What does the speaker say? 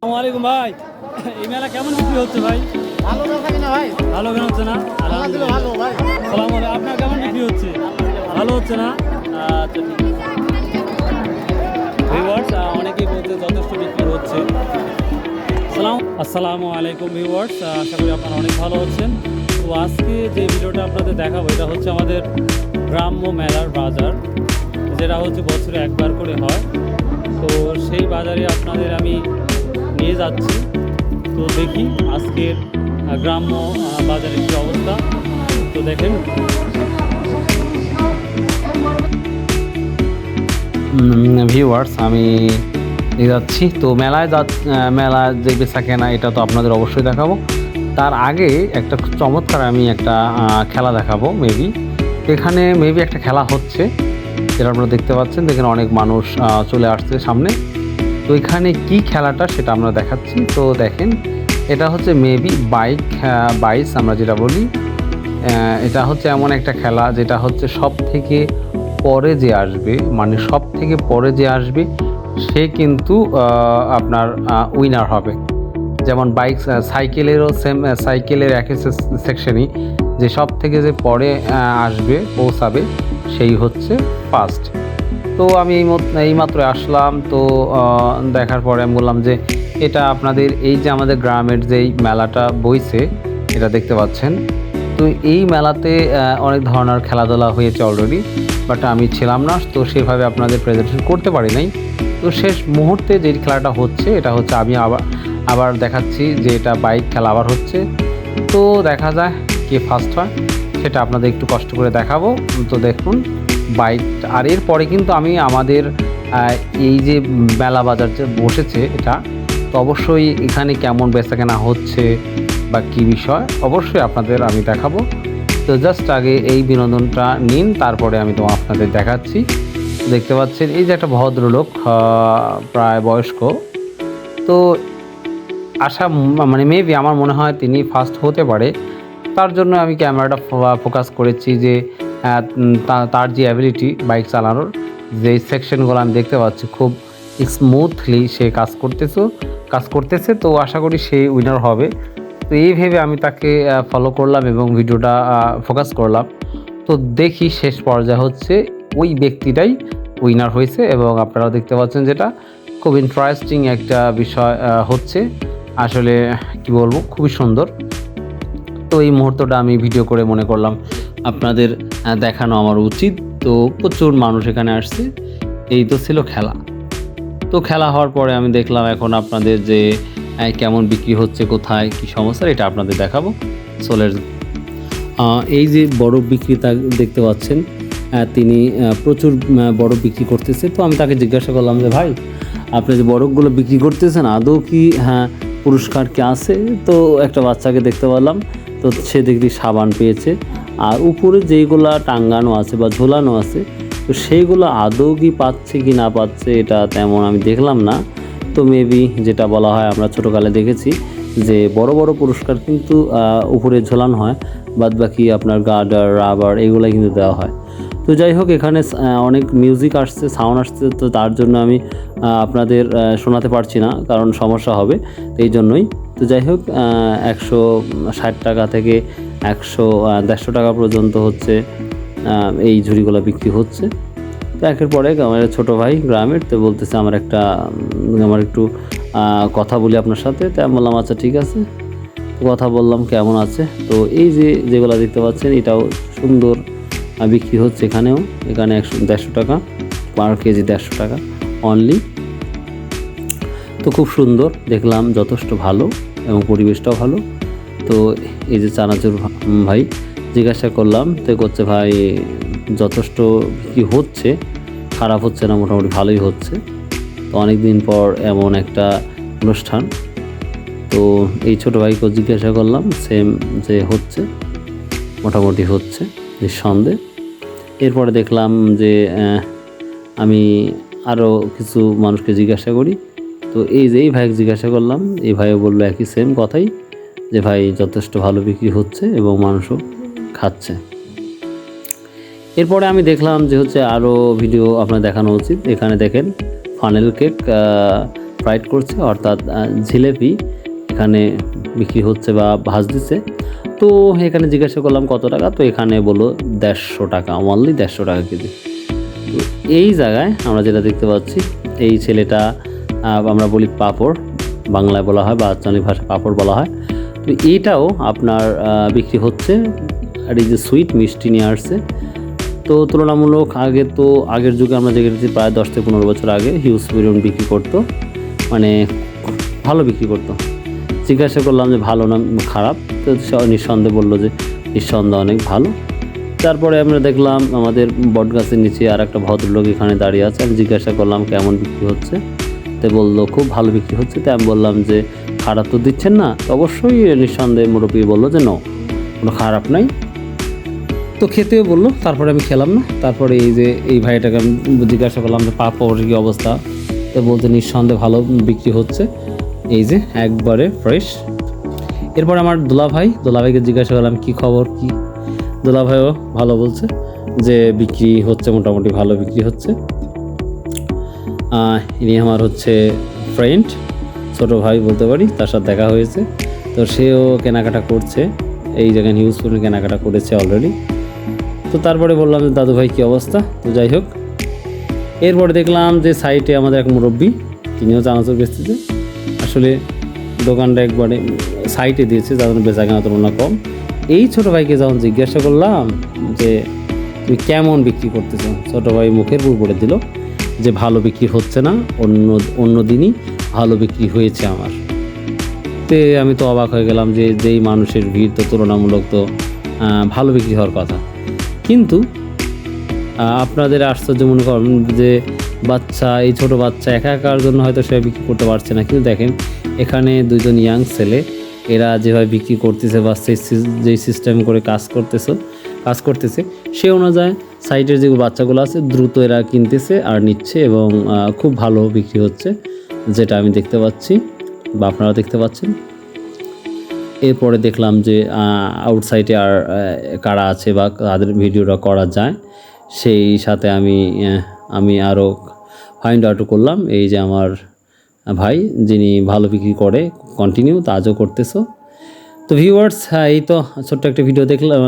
আসসালামু আলাইকুম ভাই। এই মেলা কেমন বিক্রি হচ্ছে ভাই? ভালো না থাকে না ভাই। ভালো কেন হচ্ছে না? আলহামদুলিল্লাহ ভালো ভাই। সালাম আলাইকুম। আপনার কেমন বিক্রি হচ্ছে? ভালো হচ্ছে না? আচ্ছা ঠিক আছে। ভিউয়ার্স অনেকেই বলতে যথেষ্ট বিক্রি হচ্ছে। আসসালামু আলাইকুম ভিউয়ার্স, আশা করি আপনারা অনেক ভালো হচ্ছেন। তো আজকে যে ভিডিওটা আপনাদের দেখাবো এটা হচ্ছে আমাদের গ্রাম্য মেলার বাজার, যেটা হচ্ছে বছরে একবার করে হয়। তো সেই বাজারে আপনাদের আমি নিয়ে যাচ্ছি। তো দেখি আজকের গ্রাম্য বাজারের কী অবস্থা। তো দেখেন ভিউয়ার্স, আমি যাচ্ছি তো মেলায় মেলা যে বেচা কেনা এটা তো আপনাদের অবশ্যই দেখাবো। তার আগে একটা খুব চমৎকার আমি একটা খেলা দেখাবো। এখানে মেবি একটা খেলা হচ্ছে, যেটা আপনারা দেখতে পাচ্ছেন। দেখেন অনেক মানুষ চলে আসছে সামনে। তো এখানে কি খেলাটা সেটা আমরা দেখাচ্ছি। তো দেখেন এটা হচ্ছে মেবি বাইস আমরা যেটা বলি। এটা হচ্ছে এমন একটা খেলা যেটা হচ্ছে সব থেকে পরে যে আসবে, মানে সব থেকে পরে যে আসবে সে কিন্তু আপনার উইনার হবে। যেমন সাইকেলেরও সেম, সাইকেলের একই সেকশনই, যে সব থেকে যে পরে আসবে পৌঁছাবে সেই হচ্ছে ফার্স্ট। তো আমি এইমাত্র আসলাম। তো দেখার পরে আমি বললাম যে এটা আপনাদের এই যে আমাদের গ্রামের যেই মেলাটা বইছে এটা দেখতে পাচ্ছেন। তো এই মেলাতে অনেক ধরনের খেলাধুলা হয়েছে অলরেডি, বাট আমি ছিলাম না, তো সেভাবে আপনাদের প্রেজেন্টেশন করতে পারি নাই। তো শেষ মুহূর্তে যে খেলাটা হচ্ছে এটা হচ্ছে আমি আবার দেখাচ্ছি যে এটা বাইক খেলা আবার হচ্ছে। তো দেখা যায় কে ফার্স্ট হয় সেটা আপনাদের একটু কষ্ট করে দেখাবো। তো দেখুন বাইক। আর এরপরে কিন্তু আমি আমাদের এই যে মেলা বাজার যে বসেছে এটা, তো অবশ্যই এখানে কেমন বেচাকেনা হচ্ছে বা কী বিষয় অবশ্যই আপনাদের আমি দেখাবো। তো জাস্ট আগে এই বিনোদনটা নিন, তারপরে আমি আপনাদের দেখাচ্ছি। দেখতে পাচ্ছেন এই যে একটা ভদ্রলোক, প্রায় বয়স্ক। তো মানে মেবি আমার মনে হয় তিনি ফার্স্ট হতে পারে। তার জন্য আমি ক্যামেরাটা ফোকাস করেছি যে তার যে অ্যাবিলিটি বাইক চালানোর, যে সেকশনগুলো আমি দেখতে পাচ্ছি খুব স্মুথলি সে কাজ করতেছে। তো আশা করি সে উইনার হবে। তো এই ভেবে আমি তাকে ফলো করলাম এবং ভিডিওটা ফোকাস করলাম। তো দেখি শেষ পর্যায়ে হচ্ছে ওই ব্যক্তিটাই উইনার হয়েছে এবং আপনারাও দেখতে পাচ্ছেন যেটা খুব ইন্টারেস্টিং একটা বিষয় হচ্ছে। আসলে কি বলবো, খুবই সুন্দর। তো এই মুহূর্তটা আমি ভিডিও করে মনে করলাম আপনাদের দেখানো আমার উচিত। তো প্রচুর মানুষ এখানে আসছে। এই তো ছিল খেলা। তো খেলা হওয়ার পরে আমি দেখলাম এখন আপনাদের যে কেমন বিক্রি হচ্ছে, কোথায় কী সমস্যা এটা আপনাদের দেখাবো। সোলের এই যে বরফ বিক্রেতা দেখতে পাচ্ছেন, তিনি প্রচুর বরফ বিক্রি করতেছে। তো আমি তাকে জিজ্ঞাসা করলাম যে ভাই, আপনি যে বরফগুলো বিক্রি করতেছেন আদৌ কি পুরস্কার কি আছে? তো একটা বাচ্চাকে দেখতে পেলাম, তো সে দেখি সাবান পেয়েছে। আর উপরে যেইগুলা টাঙ্গানো আছে বা ঝোলানো আছে, তো সেইগুলো আদৌ কি পাচ্ছে কি না পাচ্ছে এটা তেমন আমি দেখলাম না। তো মেবি যেটা বলা হয় আমরা ছোটোকালে দেখেছি যে বড় বড় পুরস্কার কিন্তু উপরে ঝোলানো হয়, বাদ বাকি আপনার গার্ডার, রাবার এগুলো কিন্তু দেওয়া হয়। তো যাই হোক, এখানে অনেক মিউজিক আসছে, সাউন্ড আসছে। তো তার জন্য আমি আপনাদের শোনাতে পারছি না, কারণ সমস্যা হবে, এই জন্যই। তো যাই হোক, 160 টাকা থেকে 150 টাকা পর্যন্ত হচ্ছে এই ঝুড়িগুলো বিক্রি হচ্ছে। তো একের পরে আমার ছোটো ভাই গ্রামের, তো বলতেছে আমার একটু কথা বলি আপনার সাথে। তো আমি বললাম আচ্ছা ঠিক আছে। কথা বললাম কেমন আছে। তো এই যেগুলো দেখতে পাচ্ছেন এটাও সুন্দর বিক্রি হচ্ছে এখানে 150 টাকা পার কেজি, 150 টাকা অনলি। তো খুব সুন্দর দেখলাম, যথেষ্ট ভালো এবং পরিবেশটাও ভালো। তো এই যে চানাচুর ভাই জিজ্ঞাসা করলাম, তো করছে ভাই যথেষ্ট বিক্রি হচ্ছে, খারাপ হচ্ছে না, মোটামুটি ভালোই হচ্ছে। তো অনেক দিন পর এমন একটা অনুষ্ঠান। তো এই ছোটো ভাইকে জিজ্ঞাসা করলাম সেম, যে হচ্ছে মোটামুটি হচ্ছে নিঃসন্দেহে। এরপরে দেখলাম যে আমি আরও কিছু মানুষকে জিজ্ঞাসা করি। তো এই ভাইকে জিজ্ঞাসা করলাম, এই ভাইও বললো একই সেম কথাই, যে ভাই যথেষ্ট ভালো বিক্রি হচ্ছে এবং মানুষও খাচ্ছে। এরপরে আমি দেখলাম যে হচ্ছে আরও ভিডিও আপনার দেখানো উচিত। এখানে দেখেন ফানেল কেক, ফ্রাইড করছে, অর্থাৎ জিলেপি এখানে বিক্রি হচ্ছে বা ভাজতেছে। তো এখানে জিজ্ঞাসা করলাম কত টাকা, তো এখানে বললো 150 টাকা, অনলি 150 টাকা কেজি। তো এই জায়গায় আমরা যেটা দেখতে পাচ্ছি, এই ছেলেটা আমরা বলি পাঁপড়, বাংলায় বলা হয় বা আঞ্চলিক ভাষায় পাঁপড় বলা হয়। তো এইটাও আপনার বিক্রি হচ্ছে, আর এই যে সুইট মিষ্টি নিয়ে আসছে। তো তুলনামূলক আগের যুগে আমরা দেখেছি প্রায় 10 থেকে 15 বছর আগে হিউজ পরিমাণ বিক্রি করতো, মানে ভালো বিক্রি করতো। জিজ্ঞাসা করলাম যে ভালো না খারাপ, তো নিঃসন্দেহে বললো যে নিঃসন্দেহে অনেক ভালো। তারপরে আমরা দেখলাম আমাদের বটগাছের নিচে আর একটা ভদ্রলোক এখানে দাঁড়িয়ে আছে। আমি জিজ্ঞাসা করলাম কেমন বিক্রি হচ্ছে, তো বললো খুব ভালো বিক্রি হচ্ছে। তো আমি বললাম যে খারাপ তো দিচ্ছেন না? তো অবশ্যই নিঃসন্দেহে মুরব্বী বললো যে কোনো খারাপ নাই। তো খেতেও বললো, তারপরে আমি খেলাম না। তারপরে এই ভাইটাকে আমি জিজ্ঞাসা করলাম যে পাঁপড়ের কী অবস্থা, তো বলতে নিঃসন্দেহে ভালো বিক্রি হচ্ছে, এই যে একবারে ফ্রেশ। এরপর আমার দোলাভাইকে জিজ্ঞাসা করলাম কী খবর কী, দোলাভাইও ভালো বলছে যে বিক্রি হচ্ছে, মোটামুটি ভালো বিক্রি হচ্ছে। ইনি আমার হচ্ছে ফ্রেন্ড, ছোটো ভাই বলতে পারি, তার সাথে দেখা হয়েছে। তো সেও কেনাকাটা করছে, এই জায়গায় নিউজ পড়ে কেনাকাটা করেছে অলরেডি। তো তারপরে বললাম যে দাদু ভাই কী অবস্থা। তো যাই হোক, এরপরে দেখলাম যে সাইটে আমাদের এক মুরব্বী, তিনিও চানাচুর বেচতেছে। আসলে দোকানটা একবারে সাইটে দিয়েছে, যার জন্য বেচাকেনা তুলনা কম। এই ছোটো ভাইকে যখন জিজ্ঞাসা করলাম যে তুমি কেমন বিক্রি করতেছো, ছোটো ভাই মুখের উপর করে দিল যে ভালো বিক্রি হচ্ছে না, অন্য দিনই ভালো বিক্রি হয়েছে আমার। তে আমি তো অবাক হয়ে গেলাম যে যেই মানুষের ভিড়, তো তুলনামূলক তো ভালো বিক্রি হওয়ার কথা। কিন্তু আপনাদের আশ্চর্য মনে করেন যে এই ছোটো বাচ্চা একার জন্য হয়তো সে বিক্রি করতে পারছে না, কিন্তু দেখেন এখানে দুজন ইয়াং ছেলে, এরা যেভাবে বিক্রি করতেছে বা যেই সিস্টেম করে কাজ করতেছে সে অনুযায়ী সাইটের যে বাচ্চাগুলো আছে দ্রুত এরা কিনতেছে আর নিচ্ছে, এবং খুব ভালো বিক্রি হচ্ছে, যেটা আমি দেখতে পাচ্ছি বা আপনারা দেখতে পাচ্ছেন। এরপরে দেখলাম যে আউটসাইডে আর কারা আছে বা তাদের ভিডিওটা করা যায়, সেই সাথে আমি আরও ফাইন্ড আউট করলাম। এই যে আমার ভাই, যিনি ভালো বিক্রি করে কন্টিনিউ, আজও করতেছো। তো ভিউয়ার্স, এই তো ছোট্ট একটা ভিডিও দেখলাম।